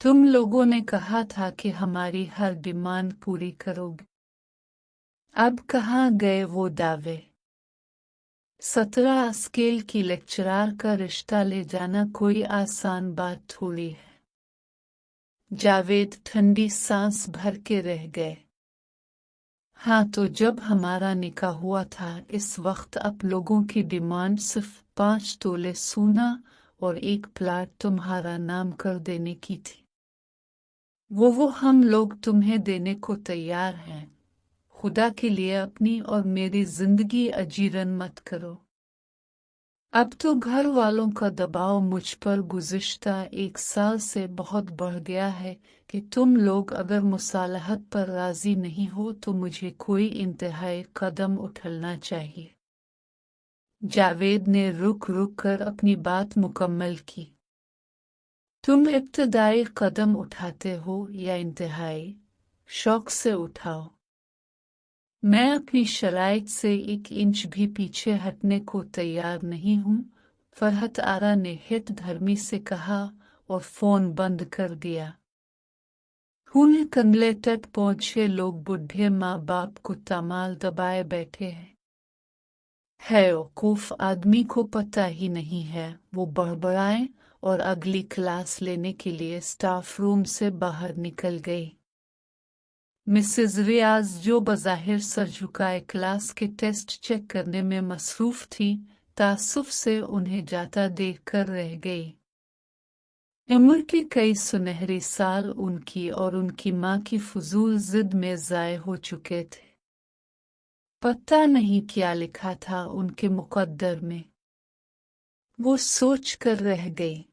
तुम लोगों ने कहा था कि हमारी हर डिमांड पूरी करोगे। अब कहाँ गए वो दावे? 17 स्केल की लेक्चरार का रिश्ता ले जाना कोई आसान बात थोड़ी है। जावेद ठंडी सांस भर के रह गए। हाँ, तो जब हमारा निकाह हुआ था इस वक्त आप लोगों की डिमांड सिर्फ 5 तोले सोना और एक प्लाट तुम्हारा नाम कर देने की थी। वो हम लोग तुम्हें देने को तैयार हैं। खुदा के लिए अपनी और मेरी जिंदगी अजीरन मत करो। अब तो घर वालों का दबाव मुझ पर गुज़िश्ता 1 साल से बहुत बढ़ गया है कि तुम लोग अगर मुसालहत पर राजी नहीं हो तो मुझे कोई इंतहाई कदम उठाना चाहिए। जावेद ने रुक रुक कर अपनी बात मुकम्मल की। तुम इब्तदाई कदम उठाते हो या इंतहाई, शौक से उठाओ। मैं अपनी शराइत से 1 इंच भी पीछे हटने को तैयार नहीं हूँ, फरहत आरा ने हित धर्मी से कहा और फोन बंद कर दिया। हुन कंगले तक पहुंचे लोग बुढ़े माँ बाप को तमाल दबाए बैठे हैं। बेवकूफ आदमी को पता ही नहीं है, वो बड़बड़ाए और अगली क्लास लेने के लिए स्टाफ रूम से बाहर निकल गई। मिसेज रियाज जो बज़ाहिर सर झुकाए क्लास के टेस्ट चेक करने में मसरूफ थी, तासुफ से उन्हें जाता देख कर रह गई। उम्र के कई सुनहरे साल उनकी और उनकी माँ की फजूल जिद में ज़ाय हो चुके थे। पता नहीं क्या लिखा था उनके मुकद्दर में, वो सोच कर रह गई।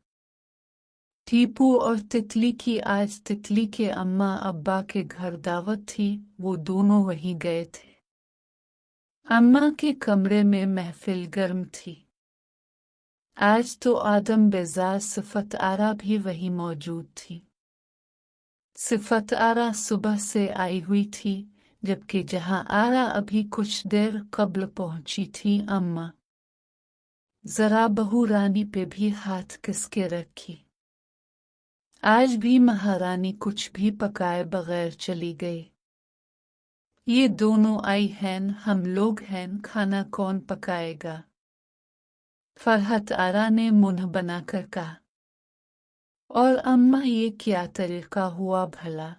टीपू और तितली की आज तितली के अम्मा अब्बा के घर दावत थी, वो दोनों वहीं गए थे। अम्मा के कमरे में महफिल गर्म थी। आज तो आदम बेजार सिफत आरा भी वहीं मौजूद थी। सिफत आरा सुबह से आई हुई थी, जबकि जहां आरा अभी कुछ देर कब्ल पहुंची थी अम्मा जरा बहू रानी पे भी हाथ किसके रखी। आज भी महारानी कुछ भी पकाए बगैर चली गई। ये दोनों आई हैं, हम लोग हैं, खाना कौन पकाएगा? फरहत आरा ने मुंह बनाकर कहा। और अम्मा ये क्या तरीका हुआ भला?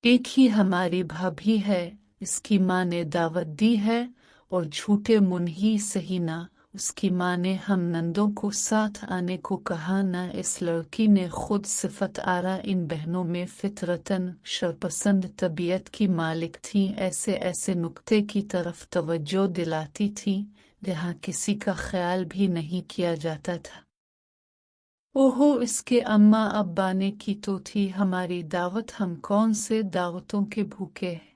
एक ही हमारी भाभी है, इसकी माँ ने दावत दी है और झूठे मुन ही सही ना उसकी माँ ने हम नंदों को साथ आने को कहा, ना इस लड़की ने खुद सिफत आरा इन बहनों में फितरतन शरपसंद तबीयत की मालिक थी, ऐसे ऐसे नुक्ते की तरफ तवज्जो दिलाती थी जहाँ किसी का ख्याल भी नहीं किया जाता था। ओहो, इसके अम्मा अब्बा ने की तो थी हमारी दावत, हम कौन से दावतों के भूखे हैं।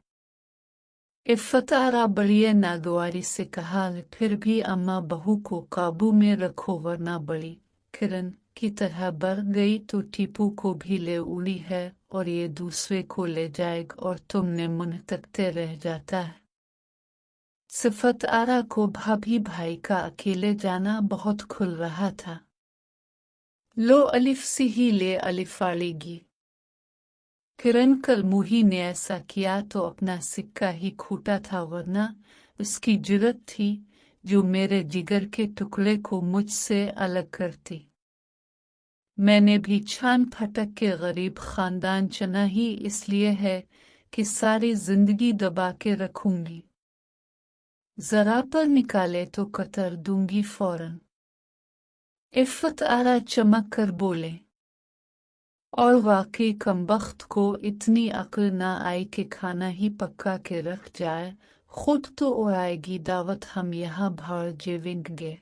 इफ़्फ़त आरा बड़ी नागवारी से कहा, फिर भी अम्मा बहू को काबू में रखो वरना बड़ी किरण की तरह बढ़ गई तो टीपू को भी ले उड़ी है और ये दूसरे को ले जाएगा और तुमने मुंह तकते रह जाता है। सिफत आरा को भाभी भाई का अकेले जाना बहुत खुल रहा था। लो अलिफ सी ही ले अलिफ आलेगी। किरण कल मुही ने ऐसा किया तो अपना सिक्का ही खूटा था, वरना उसकी जुर्रत थी जो मेरे जिगर के टुकड़े को मुझसे अलग करती। मैंने भी छान फटक के गरीब खानदान चुना ही इसलिए है कि सारी जिंदगी दबा के रखूंगी, जरा पर निकाले तो कतर दूंगी फौरन। इफ़्फ़त आरा चमक कर बोले। और वाकई कमबख्त को इतनी अक्ल ना आई कि खाना ही पक्का के रख जाए, खुद तो उड़ाएगी दावत, हम यहाँ भाड़ जेवेंगे।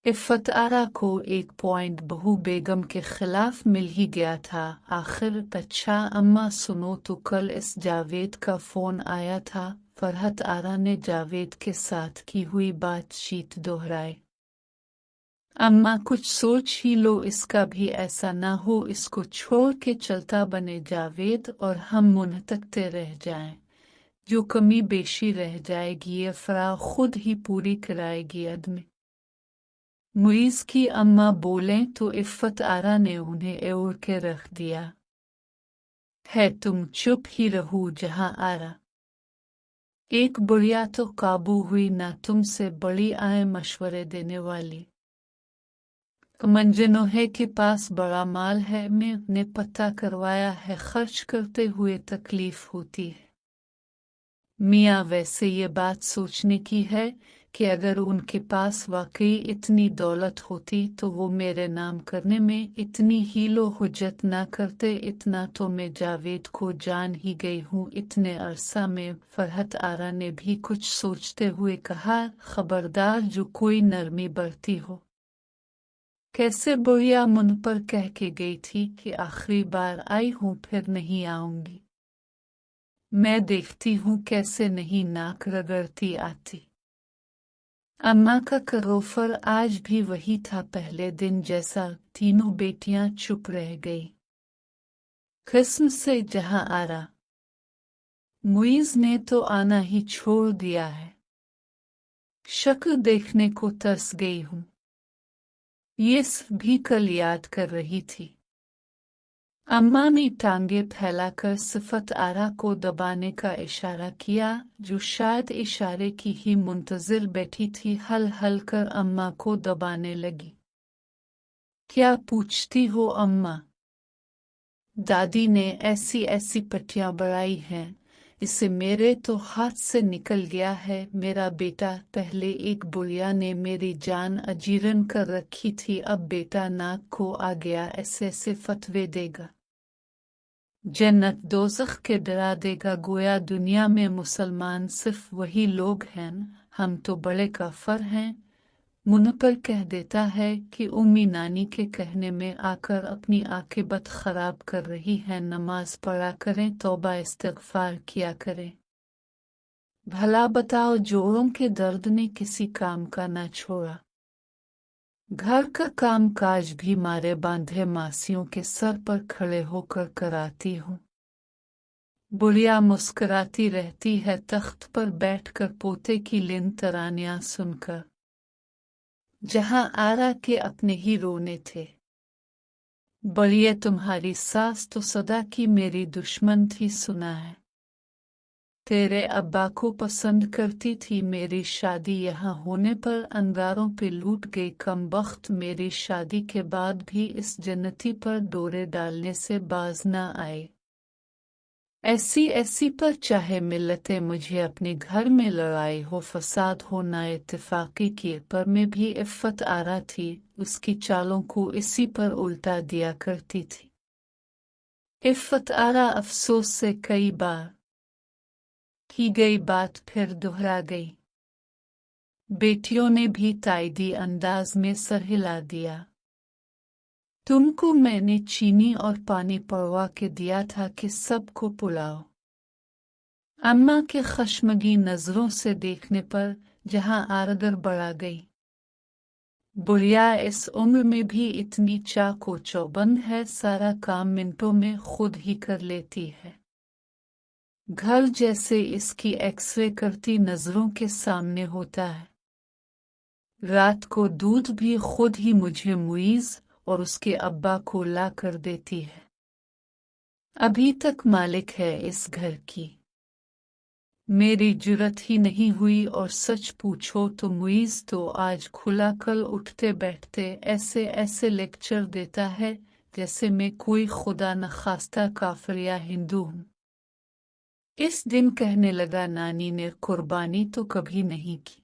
इफ़्फ़त आरा को 1 पॉइंट बहू बेगम के खिलाफ मिल ही गया था। आखिर अच्छा अम्मा सुनो तो कल इस जावेद का फोन आया था। फरहत आरा ने जावेद के साथ की हुई बातचीत दोहराई। अम्मा कुछ सोच ही लो, इसका भी ऐसा ना हो इसको छोड़ के चलता बने जावेद और हम मुंह तकते रह जाएं। जो कमी बेशी रह जाएगी ये फराग खुद ही पूरी कराएगी आदमी। मुइज़ की अम्मा बोलें तो इफ़्फ़त आरा ने उन्हें ओढ़ के रख दिया। है तुम चुप ही रहो जहां आरा। एक बुढ़िया तो काबू हुई ना तुमसे बड़ी आए मशवरे देने वाली। मंजनोहे के पास बड़ा माल है, मैंने पता करवाया है, खर्च करते हुए तकलीफ होती है। मियाँ वैसे ये बात सोचने की है कि अगर उनके पास वाकई इतनी दौलत होती तो वो मेरे नाम करने में इतनी हीलो हुज्जत ना करते। इतना तो मैं जावेद को जान ही गई हूँ। इतने अरसा में फरहत आरा ने भी कुछ सोचते हुए कहा, खबरदार जो कोई नरमी बरती हो। कैसे बुढ़िया मुन पर कह के गई थी कि आखिरी बार आई हूँ, फिर नहीं आऊंगी। मैं देखती हूँ कैसे नहीं नाक रगड़ती आती। अम्मा का करोफर आज भी वही था पहले दिन जैसा। तीनों बेटियां चुप रह गई। किस्म से जहां आरा। मुइज़ ने तो आना ही छोड़ दिया है। शक्ल देखने को तरस गई हूँ। ये भी कल याद कर रही थी। अम्मा ने टांगे फैलाकर सिफत आरा को दबाने का इशारा किया, जो शायद इशारे की ही मुंतजिर बैठी थी। हल हल कर अम्मा को दबाने लगी। क्या पूछती हो अम्मा? दादी ने ऐसी ऐसी पट्टियां बढ़ाई हैं, इसे मेरे तो हाथ से निकल गया है मेरा बेटा। पहले एक बुढ़िया ने मेरी जान अजीरन कर रखी थी, अब बेटा नाक को आ गया, ऐसे ऐसे फतवे देगा। जन्नत दोज़ख के डरा देगा, गोया दुनिया में मुसलमान सिर्फ वही लोग हैं, हम तो बड़े काफर हैं। मुन पर कह देता है कि उम्मी नानी के कहने में आकर अपनी आकिबत खराब कर रही है। नमाज पढ़ा करें, तौबा इस्तिग़फ़ार किया करें। भला बताओ, जोड़ों के दर्द ने किसी काम का ना छोड़ा। घर का काम काज भी मारे बांधे मासियों के सर पर खड़े होकर कराती हूँ। बुढ़िया मुस्कुराती रहती है तख्त पर बैठकर पोते की लिन तरानियां सुनकर। जहां आरा के अपने ही रोने थे। बड़िए तुम्हारी सास तो सदा की मेरी दुश्मन थी, सुना है। तेरे अब्बा को पसंद करती थी, मेरी शादी यहाँ होने पर अंगारों पे लूट गई। कमबख्त मेरी शादी के बाद भी इस जन्नती पर डोरे डालने से बाज न आए। ऐसी ऐसी पर चाहे मिल्लतें मुझे अपने घर में लड़ाई हो, फसाद हो, ना इत्तेफाकी की पर में भी इफ़्फ़त आरा थी, उसकी चालों को इसी पर उल्टा दिया करती थी। इफ़्फ़त आरा अफसोस से कई बार की गई बात फिर दोहरा गई। बेटियों ने भी ताइदी अंदाज में सर हिला दिया। तुमको मैंने चीनी और पानी पड़वा के दिया था कि सबको पुलाओ। अम्मा के खश्मगी नजरों से देखने पर जहां आरगर बढ़ा गई। बुढ़िया इस उम्र में भी इतनी चाको चौबंद है, सारा काम मिनटों में खुद ही कर लेती है। घर जैसे इसकी एक्सरे करती नजरों के सामने होता है। रात को दूध भी खुद ही मुझे मुइज़ और उसके अब्बा को ला कर देती है। अभी तक मालिक है इस घर की। मेरी जुर्रत ही नहीं हुई, और सच पूछो तो मुइज़ तो आज खुला कल उठते बैठते ऐसे ऐसे लेक्चर देता है जैसे मैं कोई खुदा नखास्ता काफिर या हिंदू हूँ। इस दिन कहने लगा, नानी ने कुर्बानी तो कभी नहीं की।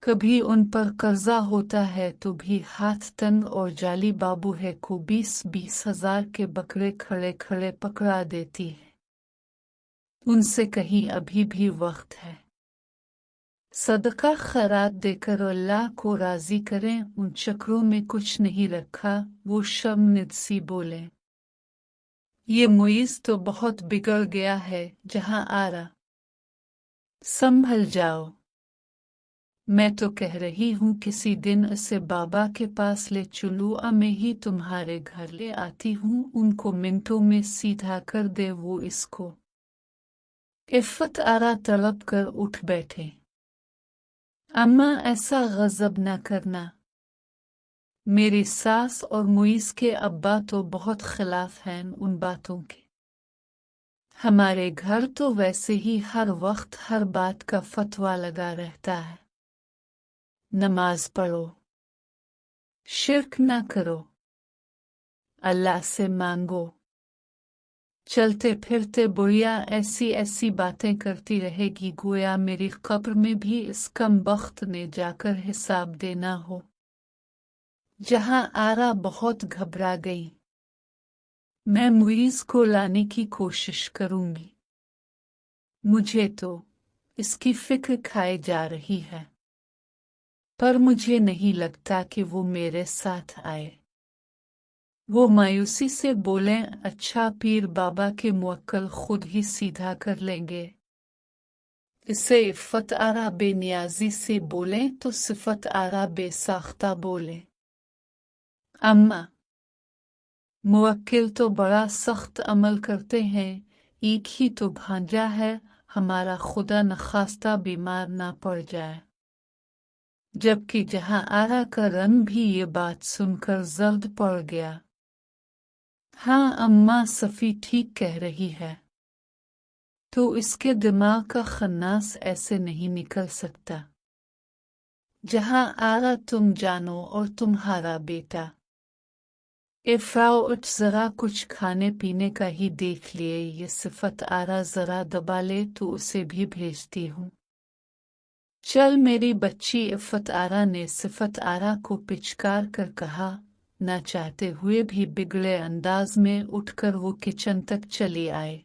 कभी उन पर कर्जा होता है तो भी हाथ तंग, और जाली बाबू है को 20-20 हजार के बकरे खड़े खड़े पकड़ा देती है। उनसे कहीं अभी भी वक्त है। सदका खैरात देकर अल्लाह को राजी करें, उन चक्रों में कुछ नहीं रखा। वो शर्मनिदसी बोले, ये मुइज़ तो बहुत बिगड़ गया है। जहां आरा, संभल जाओ। मैं तो कह रही हूँ किसी दिन इसे बाबा के पास ले चलूँ, मैं ही तुम्हारे घर ले आती हूँ, उनको मिनटों में सीधा कर दे वो इसको। इफ़्फ़त आरा तड़प कर उठ बैठे। अम्मा ऐसा गज़ब न करना। मेरी सास और मुइज़ के अब्बा तो बहुत खिलाफ हैं उन बातों के। हमारे घर तो वैसे ही हर वक्त हर बात का फतवा लगा रहता है। नमाज पढ़ो, शिर्क ना करो, अल्लाह से मांगो। चलते फिरते बुढ़िया ऐसी ऐसी बातें करती रहेगी गोया मेरी कब्र में भी इस कमबख्त ने जाकर हिसाब देना हो। जहां आरा बहुत घबरा गई। मैं मुइज़ को लाने की कोशिश करूंगी। मुझे तो इसकी फिक्र खाए जा रही है, पर मुझे नहीं लगता कि वो मेरे साथ आए। वो मायूसी से बोले, अच्छा पीर बाबा के मुवक्किल खुद ही सीधा कर लेंगे। इसे इफ़्फ़त आरा बेनियाजी से बोले तो सिफ़त आरा बेसाख्ता बोले। अम्मा, मुवक्किल तो बड़ा सख्त अमल करते हैं, एक ही तो भांजा है, हमारा खुदा नखास्ता बीमार ना पड़ जाए। जबकि जहां आरा का रंग भी ये बात सुनकर जर्द पड़ गया। हाँ अम्मा, सफ़ी ठीक कह रही है। तो इसके दिमाग का खन्नास ऐसे नहीं निकल सकता। जहां आरा तुम जानो और तुम्हारा बेटा। इफ़राओ उठ, जरा कुछ खाने पीने का ही देख लिए, ये सिफ़त आरा जरा दबा ले तो उसे भी भेजती हूँ। चल मेरी बच्ची, इफ़्फ़त आरा ने सिफ़त आरा को पिचकार कर कहा। न चाहते हुए भी बिगड़े अंदाज में उठकर वो किचन तक चली आए।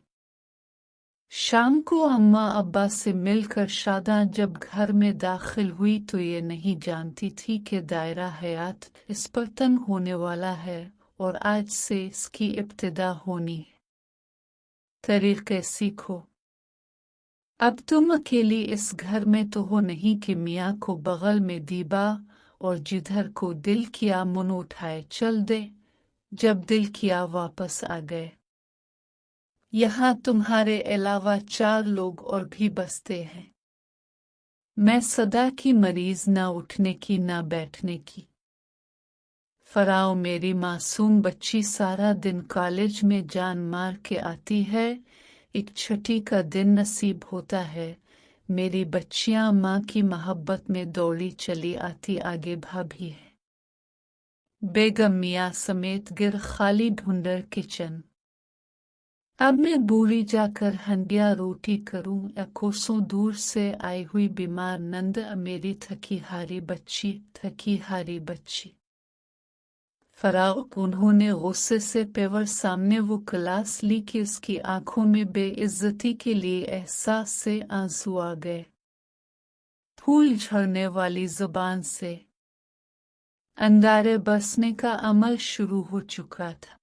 शाम को अम्मा अब्बा से मिलकर शादा जब घर में दाखिल हुई तो ये नहीं जानती थी कि दायरा हयात इस पर तंग होने वाला है और आज से इसकी इब्तिदा होनी है। तरीक़े सीखो। अब तुम अकेली इस घर में तो हो नहीं कि मियाँ को बगल में दीबा और जिधर को दिल किया मुन उठाए चल दे। जब दिल किया वापस आ गए। यहाँ तुम्हारे अलावा 4 लोग और भी बसते हैं। मैं सदा की मरीज, ना उठने की ना बैठने की। फराओ, मेरी मासूम बच्ची सारा दिन कॉलेज में जान मार के आती है, एक छठी का दिन नसीब होता है। मेरी बच्चियां माँ की मोहब्बत में दौड़ी चली आती, आगे भाभी है। बेगम मियाँ समेत गिर खाली ढूंढर किचन। अब मैं बूढ़ी जाकर हंडिया रोटी करूं या कोसों दूर से आई हुई बीमार नंद, मेरी थकी हारी बच्ची, थकी हारी बच्ची। फराओ, उन्होंने गुस्से से पेवर सामने वो क्लास ली कि उसकी आंखों में बेइज्जती के लिए एहसास से आंसू आ गए। फूल झड़ने वाली जुबान से अंगारे बरसने का अमल शुरू हो चुका था।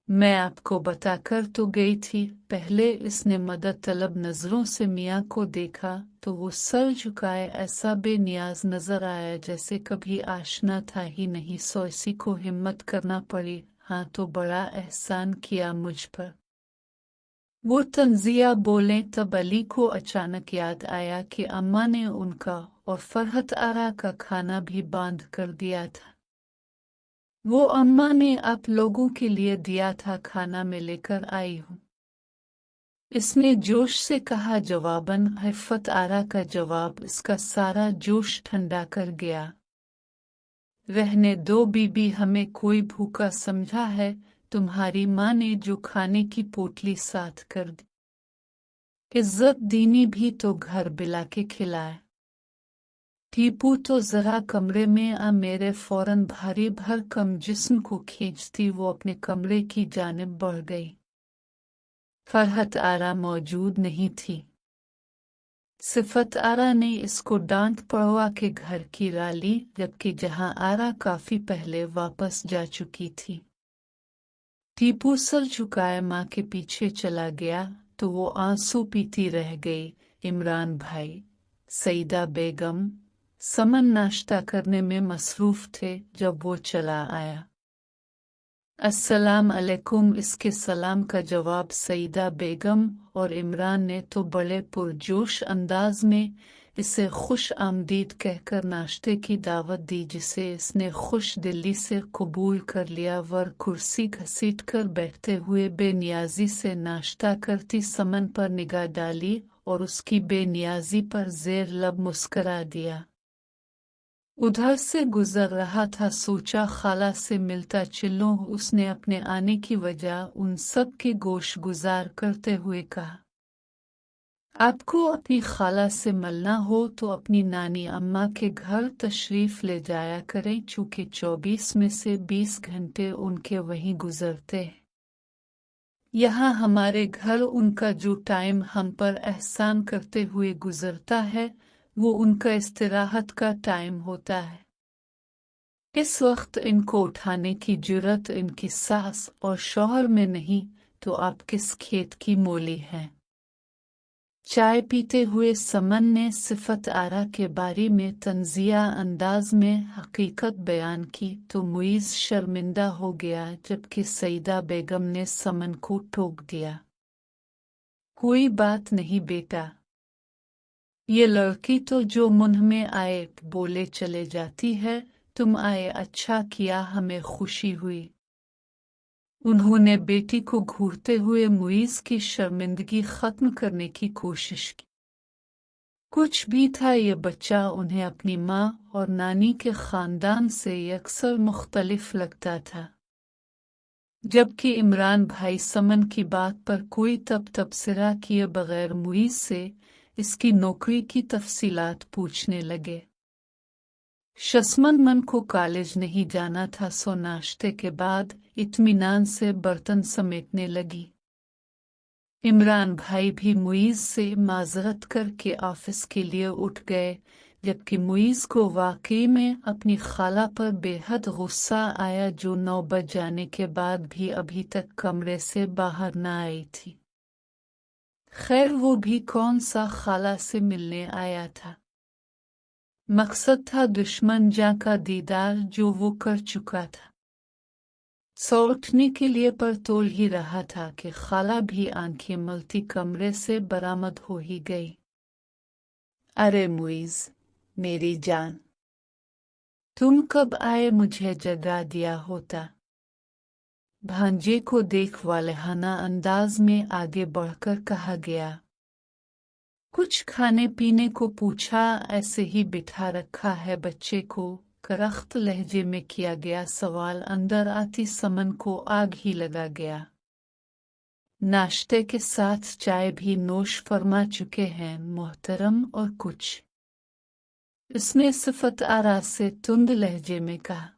मैं आपको बताकर तो गई थी। पहले इसने मदद तलब नजरों से मियाँ को देखा तो वो सर झुकाए ऐसा बेनियाज नजर आया जैसे कभी आशना था ही नहीं। सो इसी को हिम्मत करना पड़ी। हाँ, तो बड़ा एहसान किया मुझ पर। वो तंजिया बोले तब अली को अचानक याद आया कि अम्मा ने उनका और फरहत आरा का खाना भी बांध कर दिया था। वो अम्मा ने आप लोगों के लिए दिया था, खाना में लेकर आई हूँ। इसने जोश से कहा जवाबन। इफ़्फ़त आरा का जवाब इसका सारा जोश ठंडा कर गया। रहने दो बीबी, हमें कोई भूखा समझा है? तुम्हारी माँ ने जो खाने की पोटली साथ कर दी। इज्जत दीनी भी तो घर बिला के खिलाए। टीपू तो जरा कमरे में आ, मेरे फौरन भारी भरकम जिस्म को खींचती वो अपने कमरे की जानिब बढ़ गई। फरहत आरा मौजूद नहीं थी। सिफ़त आरा ने इसको डांट पड़वा के घर की राह ली, जबकि जहां आरा काफी पहले वापस जा चुकी थी। टीपू सर झुकाए माँ के पीछे चला गया तो वो आंसू पीती रह गई। इमरान भाई, सईदा बेगम समन नाश्ता करने में मसरूफ थे जब वो चला आया। अस्सलाम अलैकुम। इसके सलाम का जवाब सईदा बेगम और इमरान ने तो बड़े पुरजोश अंदाज में इसे खुश आमदीद कहकर नाश्ते की दावत दी, जिसे इसने खुश दिली से कबूल कर लिया। वर कुर्सी घसीटकर बैठते हुए बेनियाजी से नाश्ता करती समन पर निगाह डाली और उसकी बेनियाजी पर जेर लब मुस्करा दिया। उधर से गुजर रहा था, सोचा खाला से मिलता चिल्लों। उसने अपने आने की वजह उन सब की गोश गुजार करते हुए कहा, आपको अपनी खाला से मिलना हो तो अपनी नानी अम्मा के घर तशरीफ ले जाया करें, चूँकि 24 में से 20 घंटे उनके वहीं गुजरते हैं। यहाँ हमारे घर उनका जो टाइम हम पर एहसान करते हुए गुजरता है, वो उनका इस्तिराहत का टाइम होता है। इस वक्त इनको उठाने की जुर्रत इनकी सास और शौहर में नहीं, तो आप किस खेत की मोली हैं। चाय पीते हुए समन ने सिफत आरा के बारे में तंजिया अंदाज में हकीकत बयान की तो मुइज़ शर्मिंदा हो गया, जबकि सईदा बेगम ने समन को टोक दिया, कोई बात नहीं बेटा, ये लड़की तो जो मुंह में आए बोले चले जाती है, तुम आए अच्छा किया, हमें खुशी हुई। उन्होंने बेटी को घूरते हुए मुइज़ की शर्मिंदगी खत्म करने की कोशिश की। कुछ भी था ये बच्चा उन्हें अपनी माँ और नानी के खानदान से यकसर मुख्तलिफ लगता था। जबकि इमरान भाई समन की बात पर कोई तबसरा किए बगैर मुइज़ से इसकी नौकरी की तफसीलात पूछने लगे। शस्मन को कॉलेज नहीं जाना था, सो नाश्ते के बाद इत्मीनान से बर्तन समेटने लगी। इमरान भाई भी मुइज़ से माजरत करके ऑफिस के लिए उठ गए, जबकि मुइज़ को वाकई में अपनी खाला पर बेहद गुस्सा आया, जो 9 बज जाने के बाद भी अभी तक कमरे से बाहर न आई थी। खैर वो भी कौन सा खाला से मिलने आया था, मकसद था दुश्मन जां का दीदार, जो वो कर चुका था। सो उठने के लिए पर तोल ही रहा था कि खाला भी आंखें मलती कमरे से बरामद हो ही गई। अरे मुइज़ मेरी जान, तुम कब आए, मुझे जगा दिया होता। भांजे को देख वालेहाना अंदाज में आगे बढ़कर कहा गया। कुछ खाने पीने को पूछा, ऐसे ही बिठा रखा है बच्चे को, करख्त लहजे में किया गया सवाल अंदर आती समन को आग ही लगा गया। नाश्ते के साथ चाय भी नोश फरमा चुके हैं मोहतरम, और कुछ? इसने सिफत आरा से तुंद लहजे में कहा।